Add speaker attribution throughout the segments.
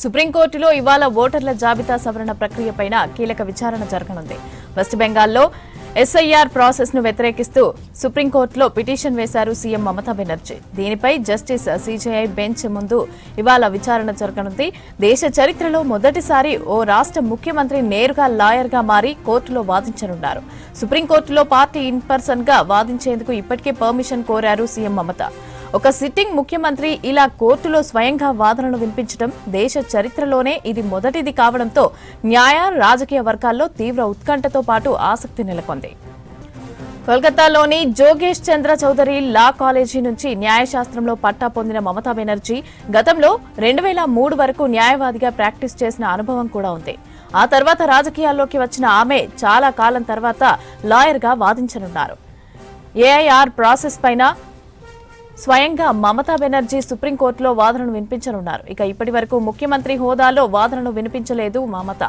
Speaker 1: సుప్రీంకోర్టులో ఇవాళ ఓటర్ల జాబితా సవరణ ప్రక్రియపైన కీలక విచారణ జరగనుంది. వెస్ట్ బెంగాల్లో ఎస్ఐఆర్ ప్రాసెస్ ను వ్యతిరేకిస్తూ సుప్రీంకోర్టులో పిటిషన్ వేశారు సీఎం మమతా బెనర్జీ. దీనిపై జస్టిస్ సీజేఐ బెంచ్ ముందు ఇవాళ విచారణ జరగనుంది. దేశ చరిత్రలో మొదటిసారి ఓ రాష్ట్ర ముఖ్యమంత్రి నేరుగా లాయర్గా మారి కోర్టులో వాదించనున్నారు. సుప్రీంకోర్టులో పార్టీ ఇన్ పర్సన్ గా వాదించేందుకు ఇప్పటికే పర్మిషన్ కోరారు సీఎం మమత. ఒక సిట్టింగ్ ముఖ్యమంత్రి ఇలా కోర్టులో స్వయంగా వాదనలు వినిపించడం దేశ చరిత్రలోనే ఇది మొదటిది కావడంతో న్యాయ రాజకీయ వర్గాల్లో తీవ్ర ఉత్కంఠతో పాటు ఆసక్తి నెలకొంది. కోల్కతాలోని జోగేష్ చంద్ర చౌదరి లా కాలేజీ నుంచి న్యాయశాస్త్రంలో పట్టా పొందిన మమతా బెనర్జీ గతంలో 2003 వరకు న్యాయవాదిగా ప్రాక్టీస్ చేసిన అనుభవం కూడా ఉంది. ఆ తర్వాత రాజకీయాల్లోకి వచ్చిన ఆమె చాలా కాలం తర్వాత లాయర్గా వాదించనున్నారు. ఏఐఆర్ ప్రాసెస్ పైన స్వయంగా మమతా బెనర్జీ సుప్రీంకోర్టులో వాదనను వినిపించనున్నారు. ఇక ఇప్పటి వరకు ముఖ్యమంత్రి హోదాలో వాదనను వినిపించలేదు మమత.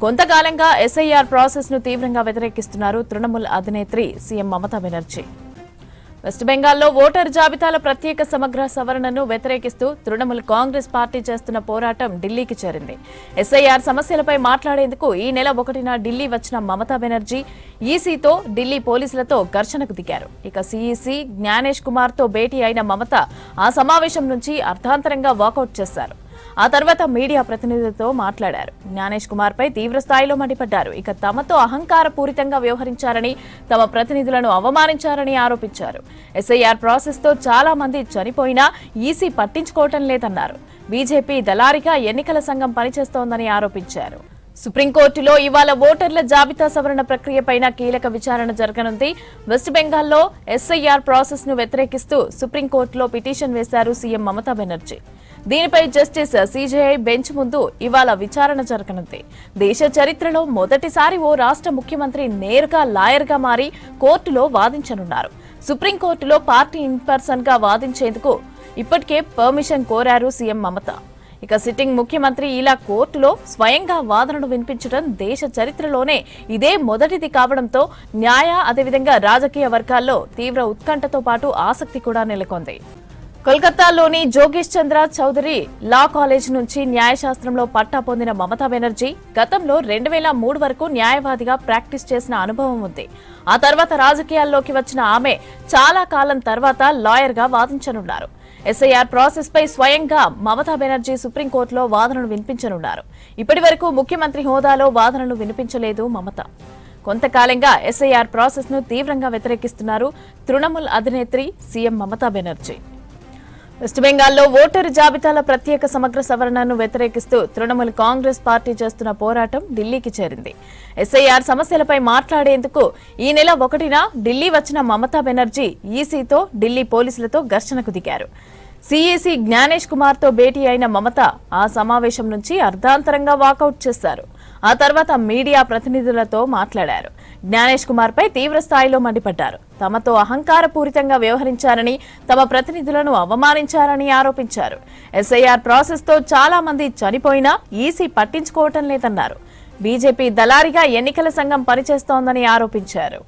Speaker 1: కొంతకాలంగా ఎస్ఐఆర్ ప్రాసెస్ ను తీవ్రంగా వ్యతిరేకిస్తున్నారు తృణమూల్ అధినేత్రి సీఎం మమతా బెనర్జీ. వెస్ట్ బెంగాల్లో ఓటర్ జాబితాల ప్రత్యేక సమగ్ర సవరణను వ్యతిరేకిస్తూ తృణమూల్ కాంగ్రెస్ పార్టీ చేస్తున్న పోరాటం ఢిల్లీకి చేరింది. ఎస్ఐఆర్ సమస్యలపై మాట్లాడేందుకు ఈ నెల 1న ఢిల్లీ వచ్చిన మమతా బెనర్జీ ఈసీతో ఢిల్లీ పోలీసులతో ఘర్షణకు దిగారు. ఇక సీఈసీ జ్ఞానేష్ కుమార్ తో భేటీ అయిన మమత ఆ సమావేశం నుంచి అర్థాంతరంగా వాకౌట్ చేశారు. ఆ తర్వాత మీడియా ప్రతినిధులతో మాట్లాడారు. జ్ఞానేష్ కుమార్ పై తీవ్ర స్థాయిలో మండిపడ్డారు. ఇక తమతో అహంకారపూరితంగా వ్యవహరించారని, తమ ప్రతినిధులను అవమానించారని ఆరోపించారు. ఎస్ఐఆర్ ప్రాసెస్ తో చాలా మంది చనిపోయినా ఈసీ పట్టించుకోవటం లేదన్నారు. బీజేపీ దళారీగా ఎన్నికల సంఘం పనిచేస్తోందని ఆరోపించారు. సుప్రీంకోర్టులో ఇవాళ ఓటర్ల జాబితా సవరణ ప్రక్రియపైన కీలక విచారణ జరగనుంది. వెస్ట్ బెంగాల్లో ఎస్ఐఆర్ ప్రాసెస్ ను వ్యతిరేకిస్తూ సుప్రీంకోర్టులో పిటిషన్ వేశారు సీఎం మమతా బెనర్జీ. దీనిపై జస్టిస్ సీజేఐ బెంచ్ ముందు ఇవాళ విచారణ జరగనుంది. దేశ చరిత్రలో మొదటిసారి ఓ రాష్ట్ర ముఖ్యమంత్రి నేరుగా లాయర్గా మారి కోర్టులో వాదించనున్నారు. సుప్రీంకోర్టులో పార్టీ ఇన్ పర్సన్ గా వాదించేందుకు ఇప్పటికే పర్మిషన్ కోరారు సీఎం మమత. ఇక సిట్టింగ్ ముఖ్యమంత్రి ఇలా కోర్టులో స్వయంగా వాదనను వినిపించడం దేశ చరిత్రలోనే ఇదే మొదటిది కావడంతో న్యాయ అదేవిధంగా రాజకీయ వర్గాల్లో తీవ్ర ఉత్కంఠతో పాటు ఆసక్తి కూడా నెలకొంది. కోల్కతాలోని జోగేష్ చంద్ర చౌదరి లా కాలేజ్ నుంచి న్యాయశాస్త్రంలో పట్టా పొందిన మమతా బెనర్జీ గతంలో 2003 వరకు న్యాయవాదిగా ప్రాక్టీస్ చేసిన అనుభవం ఉంది. ఆ తర్వాత రాజకీయాల్లోకి వచ్చిన ఆమె చాలా కాలం తర్వాత లాయర్గా వాదించనున్నారు. ఎస్ఐఆర్ ప్రాసెస్ పై స్వయంగా మమతా బెనర్జీ సుప్రీంకోర్టులో వాదనను వినిపించనున్నారు. ఇప్పటి వరకు ముఖ్యమంత్రి హోదాలో వాదనలు వినిపించలేదు మమత. కొంతకాలంగా ఎస్ఐఆర్ ప్రాసెస్ ను తీవ్రంగా వ్యతిరేకిస్తున్నారు తృణమూల్ అధినేత్రి సీఎం మమతా బెనర్జీ. వెస్ట్ బెంగాల్లో ఓటరు జాబితాల ప్రత్యేక సమగ్ర సవరణను వ్యతిరేకిస్తూ తృణమూల్ కాంగ్రెస్ పార్టీ చేస్తున్న పోరాటం ఢిల్లీకి చేరింది. ఎస్ఐఆర్ సమస్యలపై మాట్లాడేందుకు ఈ నెల 1న ఢిల్లీ వచ్చిన మమతా బెనర్జీ ఈసీతో ఢిల్లీ పోలీసులతో ఘర్షణకు దిగారు. సీఈసీ జ్ఞానేష్ కుమార్ తో భేటీ అయిన మమత ఆ సమావేశం నుంచి అర్ధాంతరంగా వాకౌట్ చేశారు. ఆ తర్వాత మీడియా ప్రతినిధులతో మాట్లాడారు. జ్ఞానేష్ కుమార్ పై తీవ్ర స్థాయిలో మండిపడ్డారు. తమతో అహంకారపూరితంగా వ్యవహరించారని, తమ ప్రతినిధులను అవమానించారని ఆరోపించారు. ఎస్ఐఆర్ ప్రాసెస్ తో చాలా మంది చనిపోయినా ఈసీ పట్టించుకోవటం లేదన్నారు. బీజేపీ దళారీగా ఎన్నికల సంఘం పనిచేస్తోందని ఆరోపించారు.